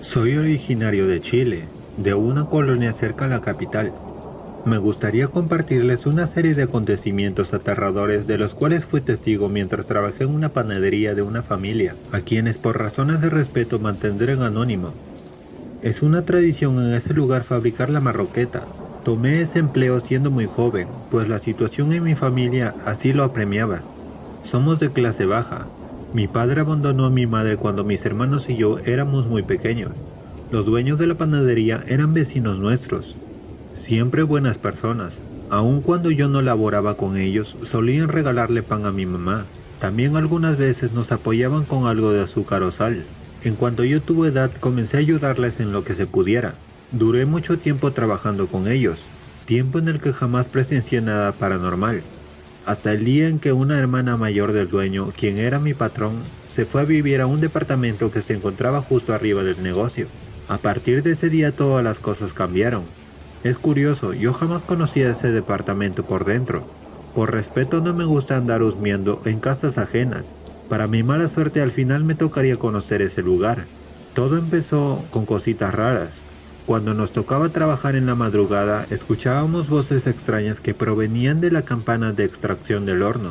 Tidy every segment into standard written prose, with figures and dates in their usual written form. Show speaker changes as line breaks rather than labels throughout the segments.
Soy originario de Chile, de una colonia cerca a la capital. Me gustaría compartirles una serie de acontecimientos aterradores de los cuales fui testigo mientras trabajé en una panadería de una familia, a quienes por razones de respeto mantendré en anónimo. Es una tradición en ese lugar fabricar la marroqueta. Tomé ese empleo siendo muy joven, pues la situación en mi familia así lo apremiaba. Somos de clase baja. Mi padre abandonó a mi madre cuando mis hermanos y yo éramos muy pequeños. Los dueños de la panadería eran vecinos nuestros. Siempre buenas personas. Aun cuando yo no laboraba con ellos, solían regalarle pan a mi mamá. También algunas veces nos apoyaban con algo de azúcar o sal. En cuanto yo tuve edad, comencé a ayudarles en lo que se pudiera. Duré mucho tiempo trabajando con ellos, tiempo en el que jamás presencié nada paranormal. Hasta el día en que una hermana mayor del dueño, quien era mi patrón, se fue a vivir a un departamento que se encontraba justo arriba del negocio. A partir de ese día todas las cosas cambiaron. Es curioso, yo jamás conocía ese departamento por dentro. Por respeto no me gusta andar husmeando en casas ajenas. Para mi mala suerte al final me tocaría conocer ese lugar. Todo empezó con cositas raras. Cuando nos tocaba trabajar en la madrugada, escuchábamos voces extrañas que provenían de la campana de extracción del horno.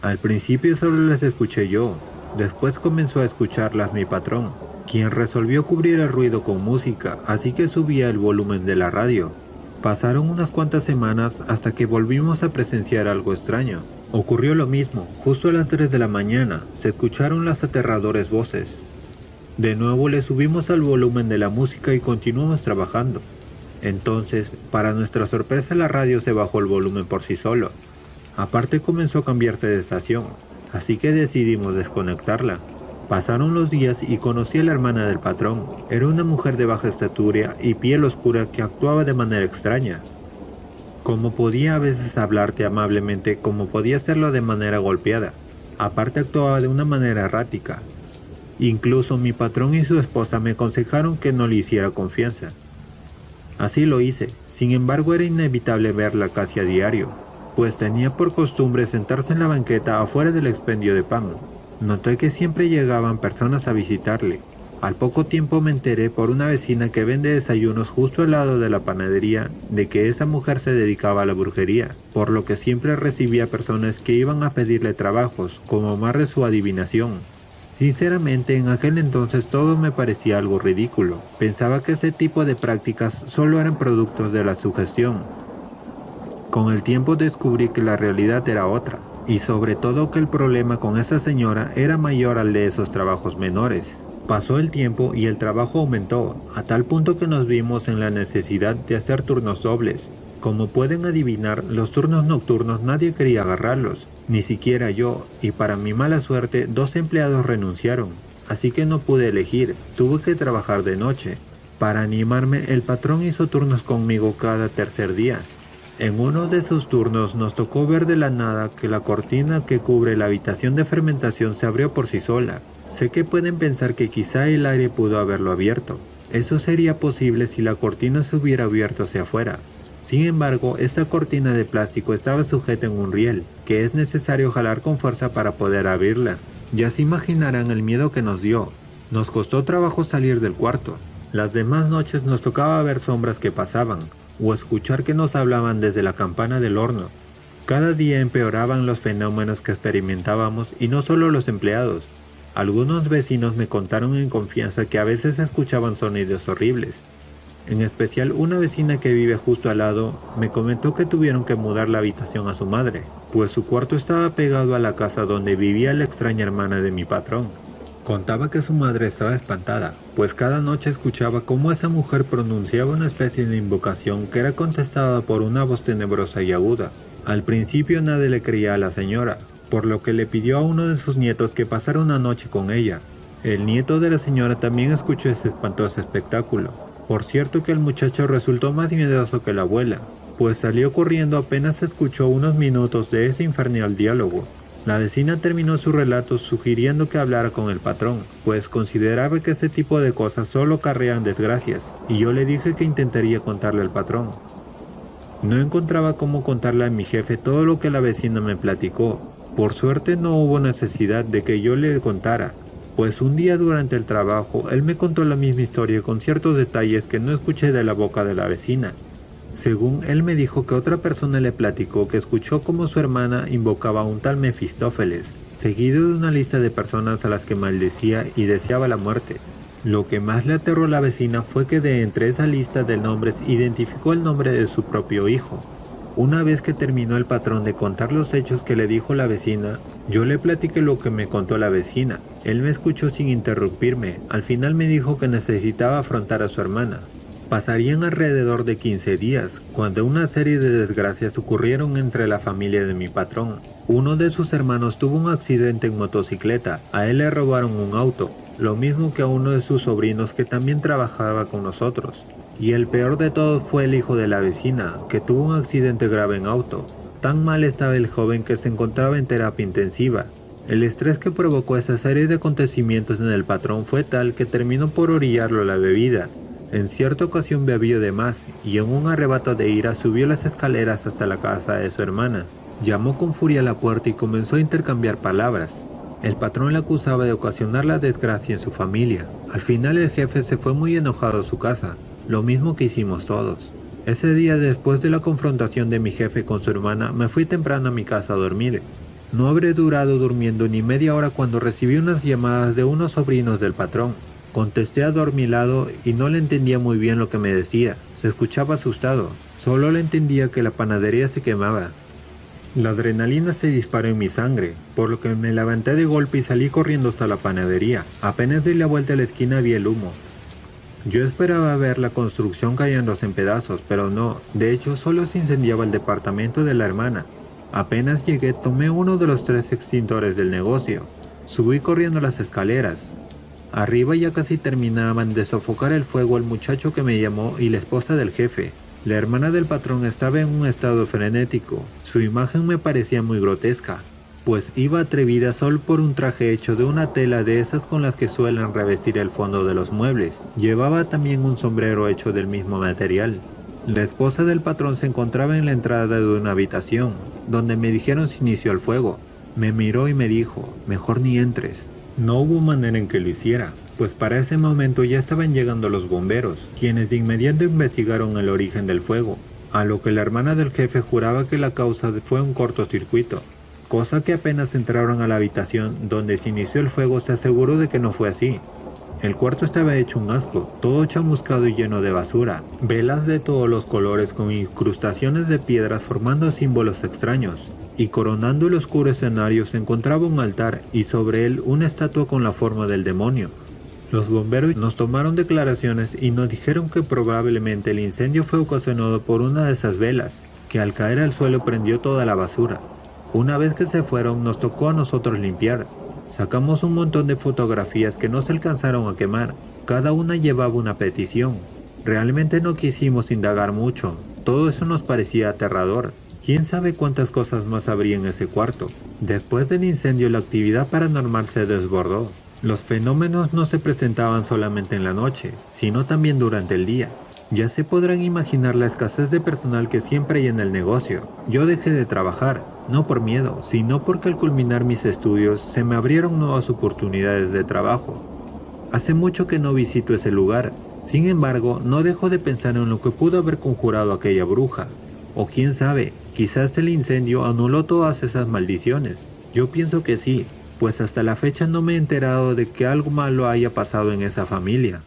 Al principio solo las escuché yo, después comenzó a escucharlas mi patrón, quien resolvió cubrir el ruido con música, así que subía el volumen de la radio. Pasaron unas cuantas semanas hasta que volvimos a presenciar algo extraño. Ocurrió lo mismo, justo a las 3 de la mañana, se escucharon las aterradoras voces. De nuevo le subimos al volumen de la música y continuamos trabajando. Entonces, para nuestra sorpresa, la radio se bajó el volumen por sí solo. Aparte comenzó a cambiarse de estación, así que decidimos desconectarla. Pasaron los días y conocí a la hermana del patrón. Era una mujer de baja estatura y piel oscura que actuaba de manera extraña. Como podía a veces hablarte amablemente, como podía hacerlo de manera golpeada. Aparte actuaba de una manera errática. Incluso mi patrón y su esposa me aconsejaron que no le hiciera confianza. Así lo hice, sin embargo era inevitable verla casi a diario, pues tenía por costumbre sentarse en la banqueta afuera del expendio de pan. Noté que siempre llegaban personas a visitarle. Al poco tiempo me enteré por una vecina que vende desayunos justo al lado de la panadería de que esa mujer se dedicaba a la brujería, por lo que siempre recibía personas que iban a pedirle trabajos, como amarres o adivinación. Sinceramente, en aquel entonces todo me parecía algo ridículo. Pensaba que ese tipo de prácticas solo eran productos de la sugestión. Con el tiempo descubrí que la realidad era otra, y sobre todo que el problema con esa señora era mayor al de esos trabajos menores. Pasó el tiempo y el trabajo aumentó, a tal punto que nos vimos en la necesidad de hacer turnos dobles. Como pueden adivinar, los turnos nocturnos nadie quería agarrarlos, ni siquiera yo, y para mi mala suerte 2 empleados renunciaron, así que no pude elegir, tuve que trabajar de noche. Para animarme, el patrón hizo turnos conmigo cada tercer día. En uno de sus turnos nos tocó ver de la nada que la cortina que cubre la habitación de fermentación se abrió por sí sola. Sé que pueden pensar que quizá el aire pudo haberlo abierto. Eso sería posible si la cortina se hubiera abierto hacia afuera. Sin embargo, esta cortina de plástico estaba sujeta en un riel, que es necesario jalar con fuerza para poder abrirla. Ya se imaginarán el miedo que nos dio. Nos costó trabajo salir del cuarto. Las demás noches nos tocaba ver sombras que pasaban, o escuchar que nos hablaban desde la campana del horno. Cada día empeoraban los fenómenos que experimentábamos y no solo los empleados. Algunos vecinos me contaron en confianza que a veces escuchaban sonidos horribles. En especial una vecina que vive justo al lado me comentó que tuvieron que mudar la habitación a su madre, pues su cuarto estaba pegado a la casa donde vivía la extraña hermana de mi patrón. Contaba que su madre estaba espantada, pues cada noche escuchaba cómo esa mujer pronunciaba una especie de invocación que era contestada por una voz tenebrosa y aguda. Al principio nadie le creía a la señora, por lo que le pidió a uno de sus nietos que pasara una noche con ella. El nieto de la señora también escuchó ese espantoso espectáculo. Por cierto que el muchacho resultó más miedoso que la abuela, pues salió corriendo apenas escuchó unos minutos de ese infernal diálogo. La vecina terminó su relato sugiriendo que hablara con el patrón, pues consideraba que ese tipo de cosas solo acarrean desgracias, y yo le dije que intentaría contarle al patrón. No encontraba cómo contarle a mi jefe todo lo que la vecina me platicó. Por suerte no hubo necesidad de que yo le contara. Pues un día durante el trabajo, él me contó la misma historia con ciertos detalles que no escuché de la boca de la vecina. Según él me dijo que otra persona le platicó que escuchó cómo su hermana invocaba a un tal Mefistófeles, seguido de una lista de personas a las que maldecía y deseaba la muerte. Lo que más le aterró a la vecina fue que de entre esa lista de nombres identificó el nombre de su propio hijo. Una vez que terminó el patrón de contar los hechos que le dijo la vecina, yo le platiqué lo que me contó la vecina. Él me escuchó sin interrumpirme. Al final me dijo que necesitaba afrontar a su hermana. Pasarían alrededor de 15 días, cuando una serie de desgracias ocurrieron entre la familia de mi patrón. Uno de sus hermanos tuvo un accidente en motocicleta, a él le robaron un auto, lo mismo que a uno de sus sobrinos que también trabajaba con nosotros. Y el peor de todo fue el hijo de la vecina, que tuvo un accidente grave en auto. Tan mal estaba el joven que se encontraba en terapia intensiva. El estrés que provocó esa serie de acontecimientos en el patrón fue tal que terminó por orillarlo a la bebida. En cierta ocasión bebió de más y en un arrebato de ira subió las escaleras hasta la casa de su hermana. Llamó con furia a la puerta y comenzó a intercambiar palabras. El patrón le acusaba de ocasionar la desgracia en su familia. Al final el jefe se fue muy enojado a su casa, lo mismo que hicimos todos. Ese día, después de la confrontación de mi jefe con su hermana, me fui temprano a mi casa a dormir. No habré durado durmiendo ni media hora cuando recibí unas llamadas de unos sobrinos del patrón. Contesté adormilado y no le entendía muy bien lo que me decía. Se escuchaba asustado. Solo le entendía que la panadería se quemaba. La adrenalina se disparó en mi sangre, por lo que me levanté de golpe y salí corriendo hasta la panadería. Apenas di la vuelta a la esquina vi el humo. Yo esperaba ver la construcción cayéndose en pedazos, pero no. De hecho, solo se incendiaba el departamento de la hermana. Apenas llegué, tomé uno de los 3 extintores del negocio. Subí corriendo las escaleras. Arriba ya casi terminaban de sofocar el fuego el muchacho que me llamó y la esposa del jefe. La hermana del patrón estaba en un estado frenético. Su imagen me parecía muy grotesca, pues iba atrevida solo por un traje hecho de una tela de esas con las que suelen revestir el fondo de los muebles. Llevaba también un sombrero hecho del mismo material. La esposa del patrón se encontraba en la entrada de una habitación, donde me dijeron se inició el fuego. Me miró y me dijo, mejor ni entres. No hubo manera en que lo hiciera, pues para ese momento ya estaban llegando los bomberos, quienes de inmediato investigaron el origen del fuego, a lo que la hermana del jefe juraba que la causa fue un cortocircuito, cosa que apenas entraron a la habitación donde se inició el fuego se aseguró de que no fue así. El cuarto estaba hecho un asco, todo chamuscado y lleno de basura, velas de todos los colores con incrustaciones de piedras formando símbolos extraños. Y coronando el oscuro escenario se encontraba un altar y sobre él una estatua con la forma del demonio. Los bomberos nos tomaron declaraciones y nos dijeron que probablemente el incendio fue ocasionado por una de esas velas, que al caer al suelo prendió toda la basura. Una vez que se fueron nos tocó a nosotros limpiar. Sacamos un montón de fotografías que no se alcanzaron a quemar, cada una llevaba una petición. Realmente no quisimos indagar mucho, todo eso nos parecía aterrador. ¿Quién sabe cuántas cosas más habría en ese cuarto? Después del incendio la actividad paranormal se desbordó. Los fenómenos no se presentaban solamente en la noche, sino también durante el día. Ya se podrán imaginar la escasez de personal que siempre hay en el negocio. Yo dejé de trabajar, no por miedo, sino porque al culminar mis estudios se me abrieron nuevas oportunidades de trabajo. Hace mucho que no visito ese lugar, sin embargo no dejo de pensar en lo que pudo haber conjurado aquella bruja. O quién sabe, quizás el incendio anuló todas esas maldiciones. Yo pienso que sí, pues hasta la fecha no me he enterado de que algo malo haya pasado en esa familia.